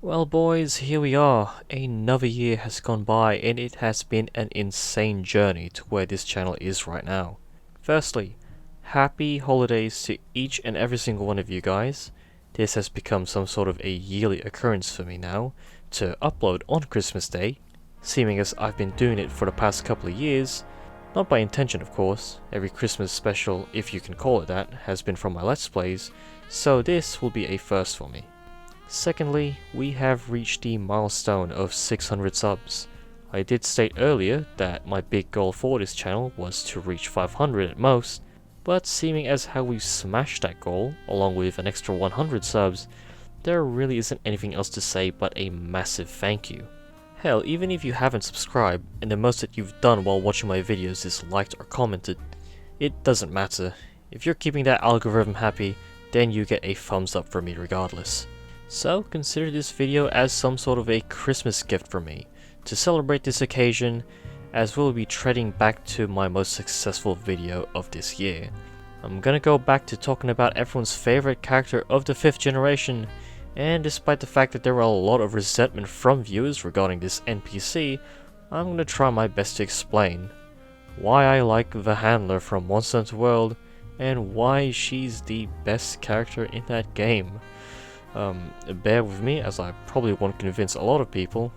Well boys, here we are. Another year has gone by and it has been an insane journey to where this channel is right now. Firstly, happy holidays to each and every single one of you guys. This has become some sort of a yearly occurrence for me now, to upload on Christmas Day, seeming as I've been doing it for the past couple of years. Not by intention of course, every Christmas special, if you can call it that, has been from my Let's Plays, so this will be a first for me. Secondly, we have reached the milestone of 600 subs. I did state earlier that my big goal for this channel was to reach 500 at most, but seeming as how we smashed that goal, along with an extra 100 subs, there really isn't anything else to say but a massive thank you. Hell, even if you haven't subscribed, and the most that you've done while watching my videos is liked or commented, it doesn't matter. If you're keeping that algorithm happy, then you get a thumbs up from me regardless. So consider this video as some sort of a Christmas gift for me, to celebrate this occasion, as we'll be treading back to my most successful video of this year. I'm gonna go back to talking about everyone's favorite character of the 5th generation, and despite the fact that there were a lot of resentment from viewers regarding this NPC, I'm gonna try my best to explain why I like the handler from Monster Hunter World, and why she's the best character in that game. Bear with me as I probably won't convince a lot of people,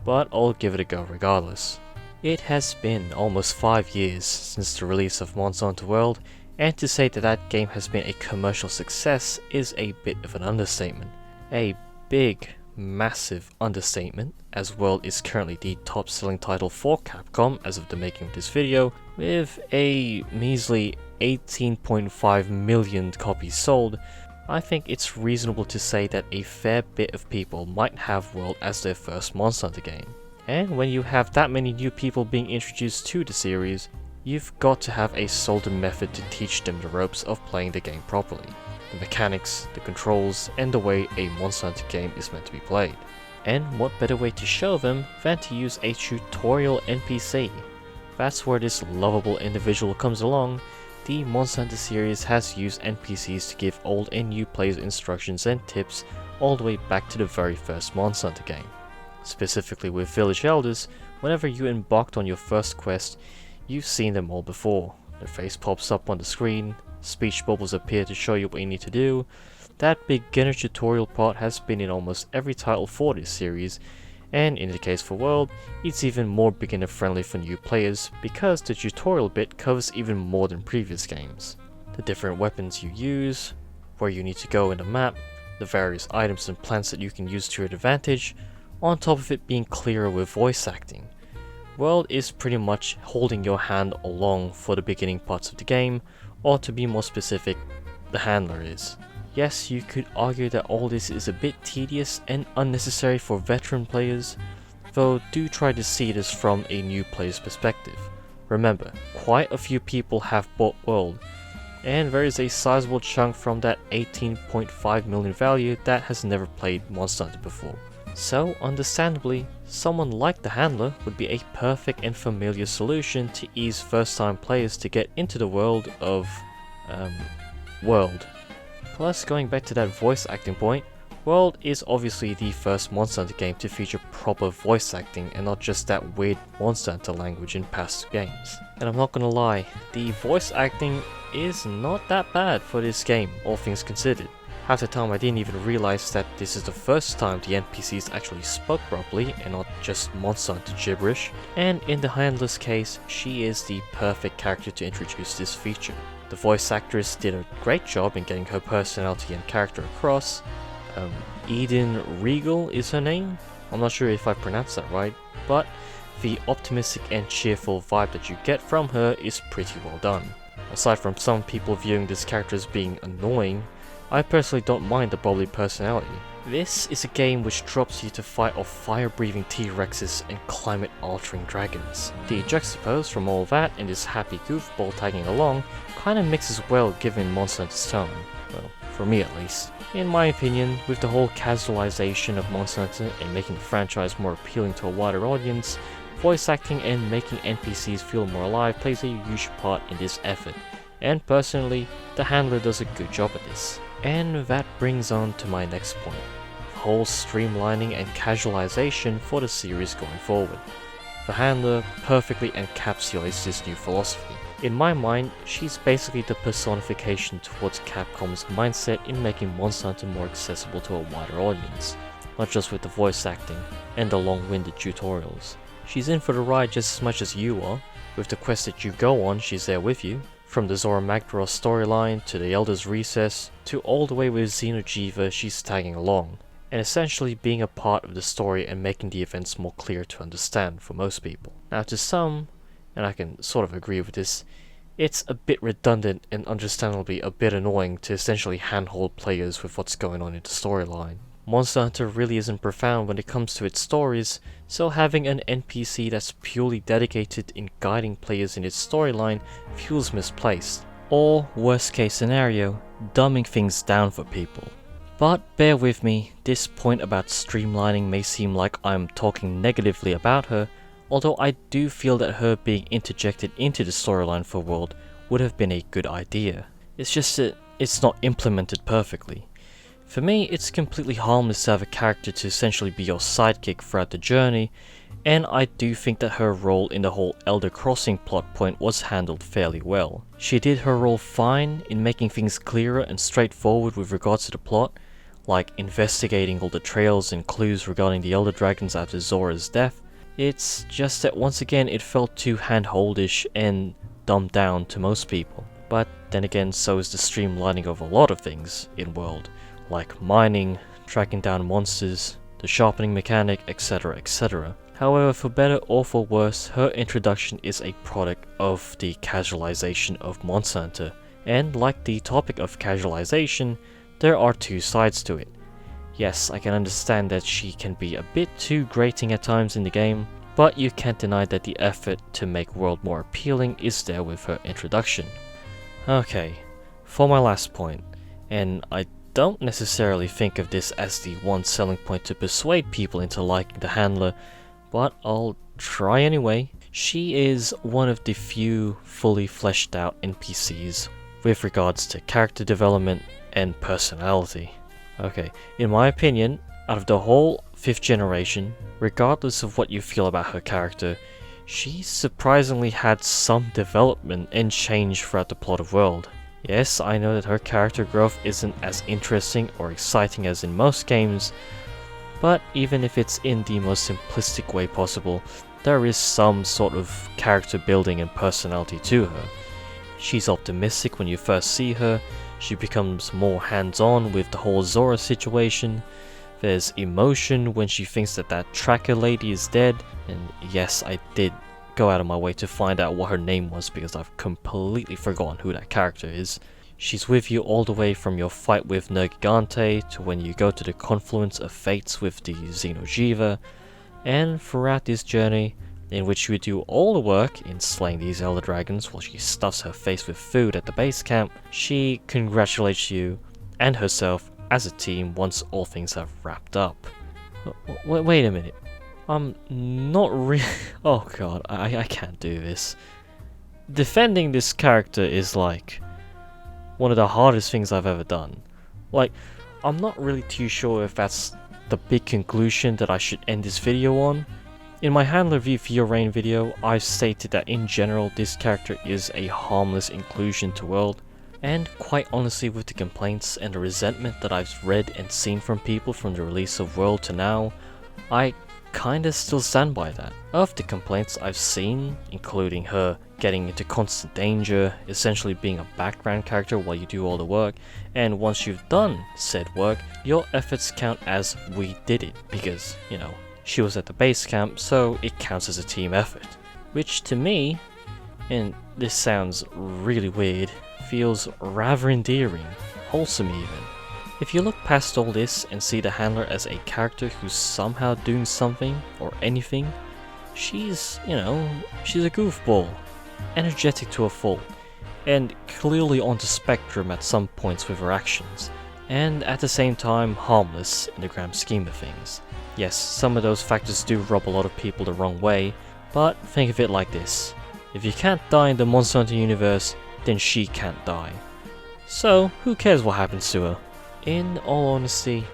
but I'll give it a go regardless. It has been almost 5 years since the release of Monster Hunter World, and to say that that game has been a commercial success is a bit of an understatement. A big, massive understatement, as World is currently the top selling title for Capcom as of the making of this video, with a measly 18.5 million copies sold. I think it's reasonable to say that a fair bit of people might have World as their first Monster Hunter game. And when you have that many new people being introduced to the series, you've got to have a solid method to teach them the ropes of playing the game properly. The mechanics, the controls, and the way a Monster Hunter game is meant to be played. And what better way to show them than to use a tutorial NPC? That's where this lovable individual comes along. The Monster Hunter series has used NPCs to give old and new players instructions and tips all the way back to the very first Monster Hunter game. Specifically with village elders, whenever you embarked on your first quest, you've seen them all before. Their face pops up on the screen, speech bubbles appear to show you what you need to do. That beginner tutorial part has been in almost every title for this series, and in the case for World, it's even more beginner friendly for new players because the tutorial bit covers even more than previous games. The different weapons you use, where you need to go in the map, the various items and plants that you can use to your advantage, on top of it being clearer with voice acting. World is pretty much holding your hand along for the beginning parts of the game, or to be more specific, the handler is. Yes, you could argue that all this is a bit tedious and unnecessary for veteran players, though do try to see this from a new player's perspective. Remember, quite a few people have bought World, and there is a sizable chunk from that 18.5 million value that has never played Monster Hunter before. So, understandably, someone like the handler would be a perfect and familiar solution to ease first-time players to get into the world of, World. Plus, going back to that voice acting point, World is obviously the first Monster Hunter game to feature proper voice acting and not just that weird Monster Hunter language in past games. And I'm not gonna lie, the voice acting is not that bad for this game, all things considered. Half the time I didn't even realize that this is the first time the NPCs actually spoke properly and not just Monster Hunter gibberish, and in the handler's case, she is the perfect character to introduce this feature. The voice actress did a great job in getting her personality and character across. Eden Regal is her name? I'm not sure if I pronounced that right, but the optimistic and cheerful vibe that you get from her is pretty well done. Aside from some people viewing this character as being annoying, I personally don't mind the bubbly personality. This is a game which drops you to fight off fire-breathing T-Rexes and climate-altering dragons. The juxtapose from all that and this happy goofball tagging along kinda mixes well given Monster Hunter's tone. Well, for me at least. In my opinion, with the whole casualization of Monster Hunter and making the franchise more appealing to a wider audience, voice acting and making NPCs feel more alive plays a huge part in this effort. And personally, the handler does a good job at this. And that brings on to my next point. whole streamlining and casualization for the series going forward. The handler perfectly encapsulates this new philosophy. In my mind, she's basically the personification towards Capcom's mindset in making Monster Hunter more accessible to a wider audience, not just with the voice acting and the long-winded tutorials. She's in for the ride just as much as you are. With the quest that you go on, she's there with you. From the Zora Magdaros storyline, to the Elder's Recess, to all the way with Xeno'jiiva, she's tagging along, and essentially being a part of the story and making the events more clear to understand for most people. Now to some, and I can sort of agree with this, it's a bit redundant and understandably a bit annoying to essentially handhold players with what's going on in the storyline. Monster Hunter really isn't profound when it comes to its stories, so having an NPC that's purely dedicated in guiding players in its storyline feels misplaced. Or, worst case scenario, dumbing things down for people. But bear with me, this point about streamlining may seem like I'm talking negatively about her, although I do feel that her being interjected into the storyline for World would have been a good idea. It's just that it's not implemented perfectly. For me, it's completely harmless to have a character to essentially be your sidekick throughout the journey, and I do think that her role in the whole Elder Crossing plot point was handled fairly well. She did her role fine in making things clearer and straightforward with regards to the plot, like investigating all the trails and clues regarding the Elder Dragons after Zora's death. It's just that once again it felt too handholdish and dumbed down to most people. But then again, so is the streamlining of a lot of things in World, like mining, tracking down monsters, the sharpening mechanic, etc, etc. However, for better or for worse, her introduction is a product of the casualization of Monster Hunter, and like the topic of casualization, there are two sides to it. Yes, I can understand that she can be a bit too grating at times in the game, but you can't deny that the effort to make World more appealing is there with her introduction. Okay, for my last point, and I don't necessarily think of this as the one selling point to persuade people into liking the handler, but I'll try anyway. She is one of the few fully fleshed out NPCs with regards to character development and personality. Okay, in my opinion, out of the whole 5th generation, regardless of what you feel about her character, she surprisingly had some development and change throughout the plot of World. Yes, I know that her character growth isn't as interesting or exciting as in most games, but even if it's in the most simplistic way possible, there is some sort of character building and personality to her. She's optimistic when you first see her, she becomes more hands-on with the whole Zora situation, there's emotion when she thinks that that tracker lady is dead, and yes, I did go out of my way to find out what her name was because I've completely forgotten who that character is. She's with you all the way from your fight with Nergigante to when you go to the confluence of fates with the Xeno'jiiva, and throughout this journey, in which you do all the work in slaying these Elder Dragons while she stuffs her face with food at the base camp, she congratulates you and herself as a team once all things have wrapped up. Wait a minute. I'm not really... Oh god, I can't do this. Defending this character is like one of the hardest things I've ever done. Like, I'm not really too sure if that's the big conclusion that I should end this video on. In my handler v Fiorain video, I've stated that in general this character is a harmless inclusion to World, and quite honestly with the complaints and the resentment that I've read and seen from people from the release of World to now, I kinda still stand by that. Of the complaints I've seen, including her getting into constant danger, essentially being a background character while you do all the work, and once you've done said work, your efforts count as we did it, because, you know, she was at the base camp, so it counts as a team effort. Which to me, and this sounds really weird, feels rather endearing, wholesome even. If you look past all this and see the handler as a character who's somehow doing something or anything, she's, you know, she's a goofball, energetic to a fault, and clearly on the spectrum at some points with her actions, and at the same time harmless in the grand scheme of things. Yes, some of those factors do rub a lot of people the wrong way, but think of it like this. If you can't die in the Monster Hunter universe, then she can't die. So, who cares what happens to her? In all honesty,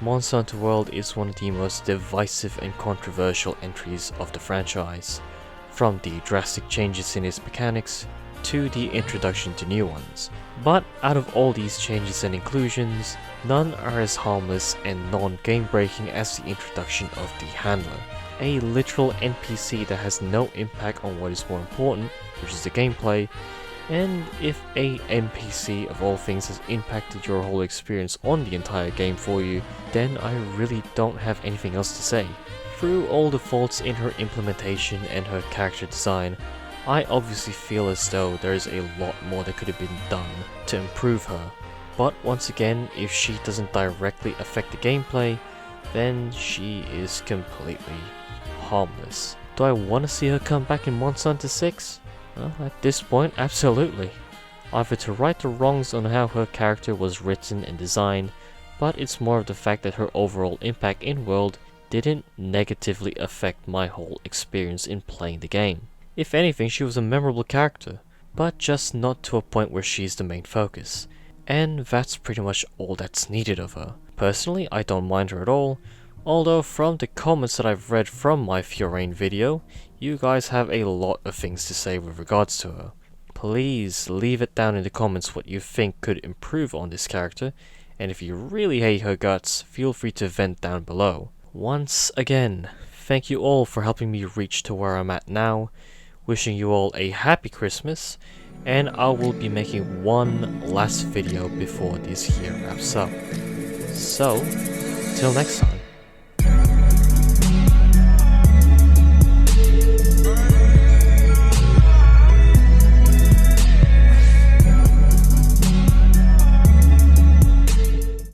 Monster Hunter World is one of the most divisive and controversial entries of the franchise, from the drastic changes in its mechanics to the introduction to new ones. But out of all these changes and inclusions, none are as harmless and non-game breaking as the introduction of the Handler, a literal NPC that has no impact on what is more important, which is the gameplay. And if a NPC of all things has impacted your whole experience on the entire game for you, then I really don't have anything else to say. Through all the faults in her implementation and her character design, I obviously feel as though there is a lot more that could have been done to improve her. But once again, if she doesn't directly affect the gameplay, then she is completely harmless. Do I want to see her come back in Monster Hunter 6? Well, at this point, absolutely. Either to right the wrongs on how her character was written and designed, but it's more of the fact that her overall impact in world didn't negatively affect my whole experience in playing the game. If anything, she was a memorable character, but just not to a point where she's the main focus. And that's pretty much all that's needed of her. Personally, I don't mind her at all, although from the comments that I've read from my Fiorane video, you guys have a lot of things to say with regards to her. Please leave it down in the comments what you think could improve on this character, and if you really hate her guts, feel free to vent down below. Once again, thank you all for helping me reach to where I'm at now, wishing you all a happy Christmas, and I will be making one last video before this year wraps up. So, till next time.